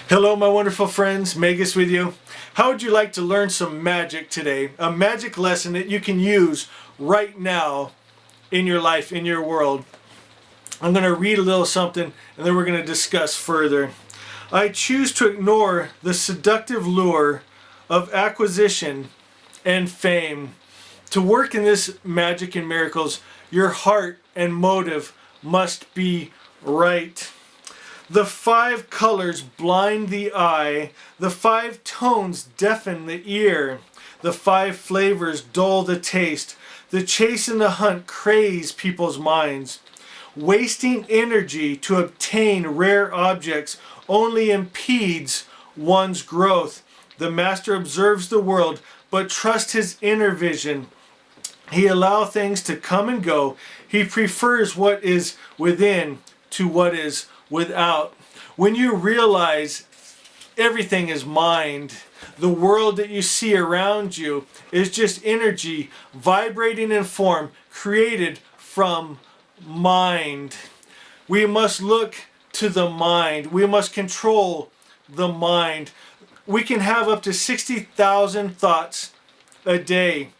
Hello, my wonderful friends. Magus with you. How would you like to learn some magic today? A magic lesson that you can use right now in your life, in your world. I'm going to read a little something and then we're going to discuss further. I choose to ignore the seductive lure of acquisition and fame. To work in this magic and miracles, your heart and motive must be right. The 5 colors blind the eye, the 5 tones deafen the ear, the 5 flavors dull the taste, the chase and the hunt craze people's minds. Wasting energy to obtain rare objects only impedes one's growth. The master observes the world, but trusts his inner vision. He allows things to come and go. He prefers what is within to what is without. When you realize everything is mind, the world that you see around you is just energy vibrating in form created from mind. We must look to the mind. We must control the mind. We can have up to 60,000 thoughts a day.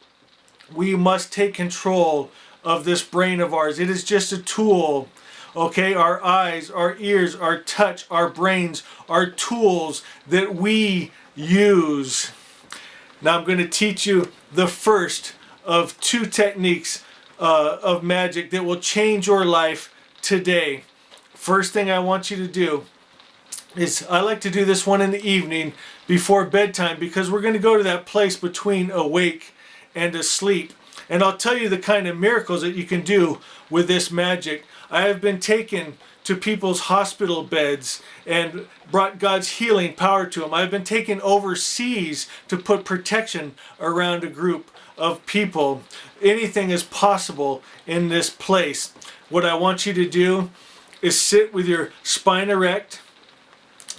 We must take control of this brain of ours. It is just a tool. Okay, our eyes, our ears, our touch, our brains are tools that we use. Now I'm going to teach you the first of 2 techniques of magic that will change your life today. First thing I want you to do is, I like to do this one in the evening before bedtime because we're going to go to that place between awake and asleep. And I'll tell you the kind of miracles that you can do with this magic. I have been taken to people's hospital beds and brought God's healing power to them. I've been taken overseas to put protection around a group of people. Anything is possible in this place. What I want you to do is sit with your spine erect.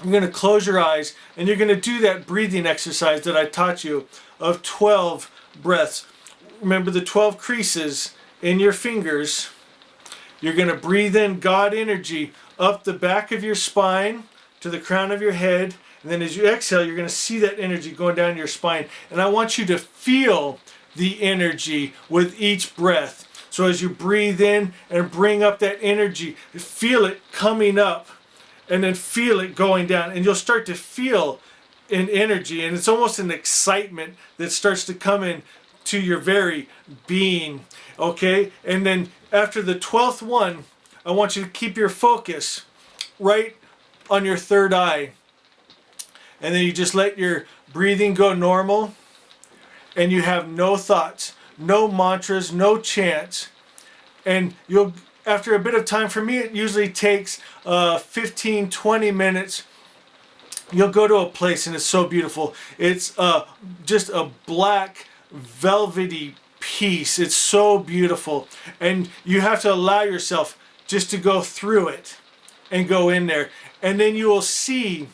You're going to close your eyes and you're going to do that breathing exercise that I taught you of 12 breaths. Remember the 12 creases in your fingers. You're going to breathe in God energy up the back of your spine to the crown of your head. And then as you exhale, you're going to see that energy going down your spine. And I want you to feel the energy with each breath. So as you breathe in and bring up that energy, feel it coming up and then feel it going down. And you'll start to feel an energy. And it's almost an excitement that starts to come in to your very being. Okay? And then after the 12th one, I want you to keep your focus right on your third eye. And then you just let your breathing go normal. And you have no thoughts, no mantras, no chants. And you'll, after a bit of time, for me it usually takes 15-20 minutes. You'll go to a place and it's so beautiful. It's just a black velvety peace. It's so beautiful. And you have to allow yourself just to go through it and go in there. And then you will see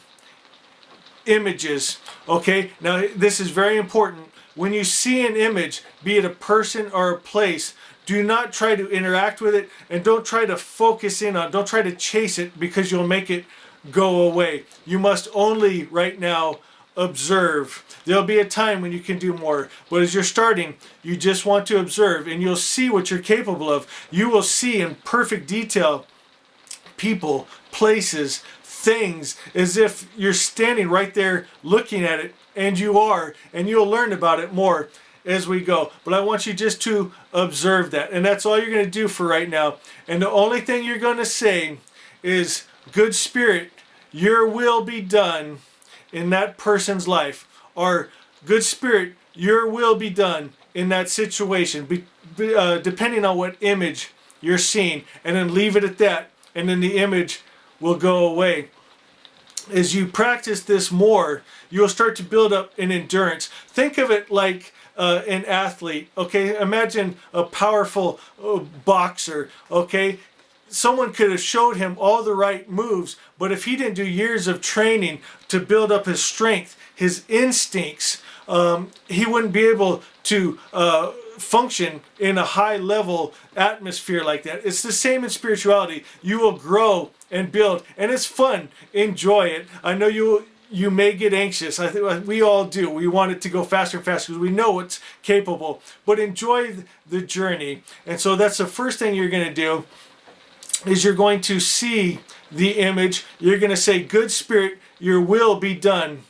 images. Okay? Now this is very important. When you see an image, be it a person or a place, do not try to interact with it and don't try to focus in on it. Don't try to chase it because you'll make it go away. You must only right now observe. There'll be a time when you can do more, but as you're starting, you just want to observe and you'll see what you're capable of. You will see in perfect detail people, places, things, as if you're standing right there looking at it, and you are, and you'll learn about it more as we go. But I want you just to observe that, and that's all you're going to do for right now. And the only thing you're going to say is, good spirit, your will be done in that person's life, or good spirit, your will be done in that situation, depending on what image you're seeing, and then leave it at that, and then the image will go away. As you practice this more, you'll start to build up an endurance. Think of it like an athlete, okay? Imagine a powerful boxer, okay? Someone could have showed him all the right moves, but if he didn't do years of training to build up his strength, his instincts, he wouldn't be able to function in a high level atmosphere like that. It's the same in spirituality. You will grow and build. And it's fun. Enjoy it. I know you may get anxious. I think we all do. We want it to go faster and faster because we know it's capable. But enjoy the journey. And so that's the first thing you're going to do is you're going to see the image. You're going to say, good spirit, your will be done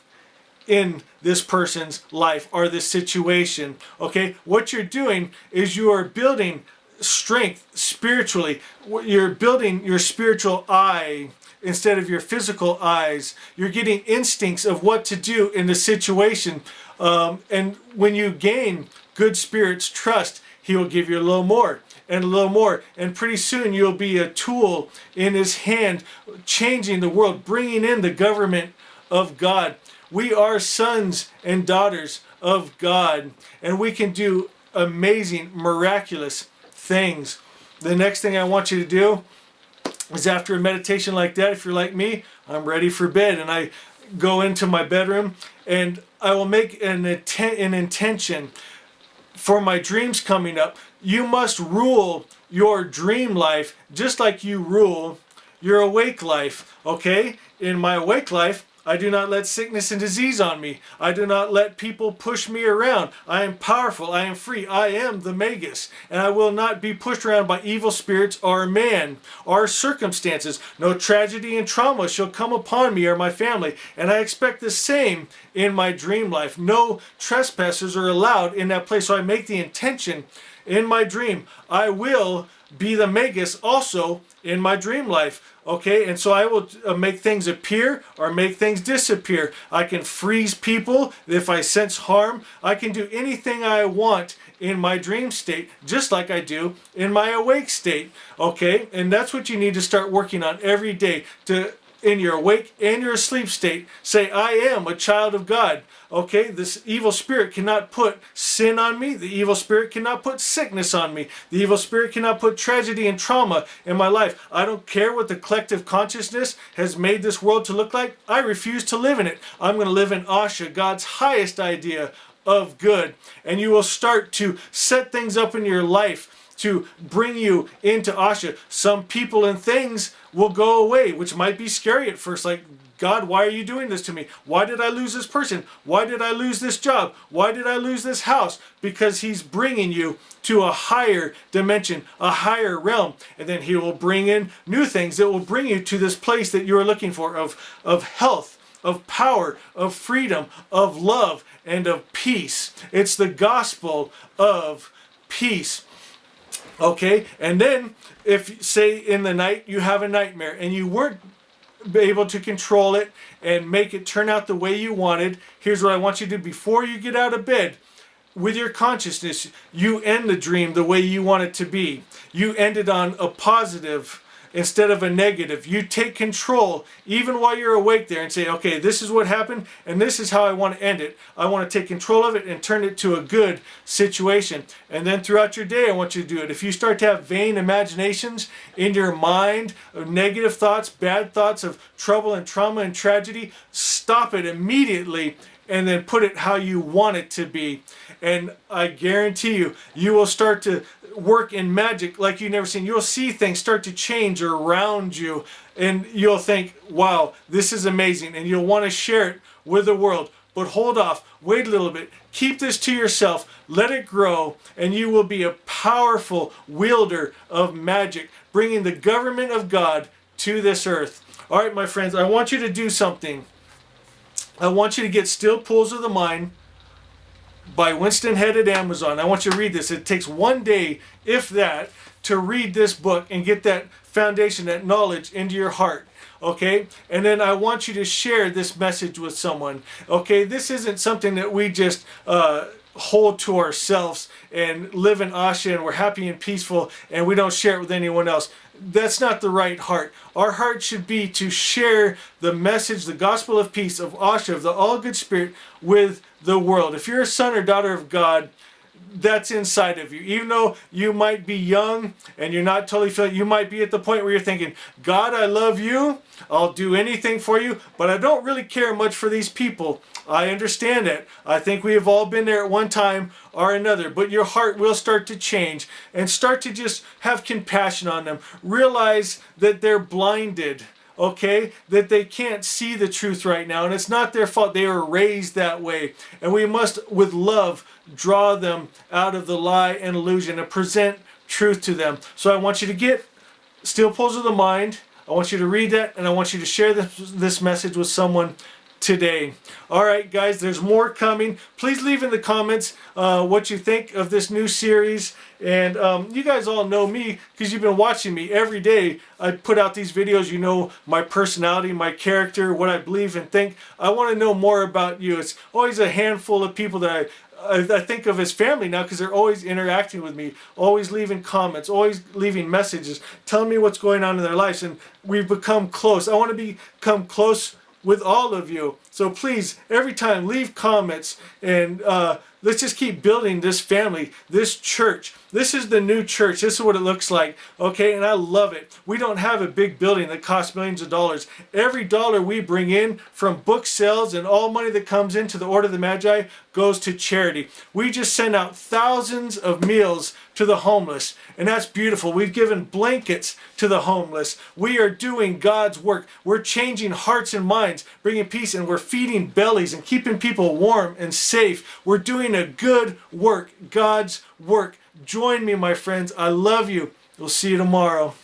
in this person's life or this situation. Okay? What you're doing is you are building strength spiritually. You're building your spiritual eye instead of your physical eyes. You're getting instincts of what to do in the situation. And when you gain good spirit's trust, he will give you a little more and a little more. And pretty soon you'll be a tool in his hand, changing the world, bringing in the government of God. We are sons and daughters of God, and we can do amazing, miraculous things. The next thing I want you to do is, after a meditation like that, if you're like me, I'm ready for bed, and I go into my bedroom and I will make an intention for my dreams coming up. You must rule your dream life just like you rule your awake life. Okay? In my awake life, I do not let sickness and disease on me. I do not let people push me around. I am powerful. I am free. I am the Magus. And I will not be pushed around by evil spirits or man or circumstances. No tragedy and trauma shall come upon me or my family. And I expect the same in my dream life. No trespassers are allowed in that place. So I make the intention in my dream. I will be the Magus also in my dream life. Okay, and so I will make things appear or make things disappear. I can freeze people if I sense harm. I can do anything I want in my dream state, just like I do in my awake state. Okay, and that's what you need to start working on every day, to in your awake and your asleep state, say, I am a child of God. Okay, this evil spirit cannot put sin on me. The evil spirit cannot put sickness on me. The evil spirit cannot put tragedy and trauma in my life. I don't care what the collective consciousness has made this world to look like. I refuse to live in it. I'm going to live in Asha, God's highest idea of good. And you will start to set things up in your life to bring you into Asha. Some people and things will go away, which might be scary at first. Like, God, why are you doing this to me? Why did I lose this person? Why did I lose this job? Why did I lose this house? Because he's bringing you to a higher dimension, a higher realm. And then he will bring in new things that will bring you to this place that you are looking for, of health, of power, of freedom, of love, and of peace. It's the gospel of peace. Okay, and then if, say, in the night you have a nightmare and you weren't able to control it and make it turn out the way you wanted, here's what I want you to do before you get out of bed. With your consciousness, you end the dream the way you want it to be. You end it on a positive instead of a negative. You take control even while you're awake there and say, okay, this is what happened and this is how I want to end it. I want to take control of it and turn it to a good situation. And then throughout your day, I want you to do it. If you start to have vain imaginations in your mind of negative thoughts, bad thoughts of trouble and trauma and tragedy, stop it immediately and then put it how you want it to be. And I guarantee you, you will start to work in magic like you've never seen. You'll see things start to change around you and you'll think, wow, this is amazing, and you'll want to share it with the world. But hold off, wait a little bit, keep this to yourself, let it grow, and you will be a powerful wielder of magic, bringing the government of God to this earth. All right, my friends, I want you to do something. I want you to get Still Pools of the Mind by Winston Head at Amazon. I want you to read this. It takes one day, if that, to read this book and get that foundation, that knowledge into your heart. Okay? And then I want you to share this message with someone. Okay? This isn't something that we just hold to ourselves and live in Asha and we're happy and peaceful and we don't share it with anyone else. That's not the right heart. Our heart should be to share the message, the gospel of peace, of Asha, of the all good spirit with the world. If you're a son or daughter of God, that's inside of you. Even though you might be young and you're not totally feeling, you might be at the point where you're thinking, God, I love you. I'll do anything for you, but I don't really care much for these people. I understand it. I think we have all been there at one time or another, but your heart will start to change and start to just have compassion on them. Realize that they're blinded okay, that they can't see the truth right now. And it's not their fault. They were raised that way. And we must, with love, draw them out of the lie and illusion and present truth to them. So I want you to get Steel Pulls of the Mind. I want you to read that, and I want you to share this message with someone today. All right, guys, there's more coming. Please leave in the comments what you think of this new series. And you guys all know me because you've been watching me every day. I put out these videos. You know my personality, my character, what I believe and think. I want to know more about you. It's always a handful of people that I think of as family now because they're always interacting with me, always leaving comments, always leaving messages, telling me what's going on in their lives, and we've become close. I want to become close with all of you. So please, every time, leave comments, and let's just keep building this family, this church. This is the new church. This is what it looks like, okay? And I love it. We don't have a big building that costs millions of dollars. Every dollar we bring in from book sales and all money that comes into the Order of the Magi goes to charity. We just send out thousands of meals to the homeless, and that's beautiful. We've given blankets to the homeless. We are doing God's work. We're changing hearts and minds, bringing peace, and we're feeding bellies and keeping people warm and safe. We're doing a good work, God's work. Join me, my friends. I love you. We'll see you tomorrow.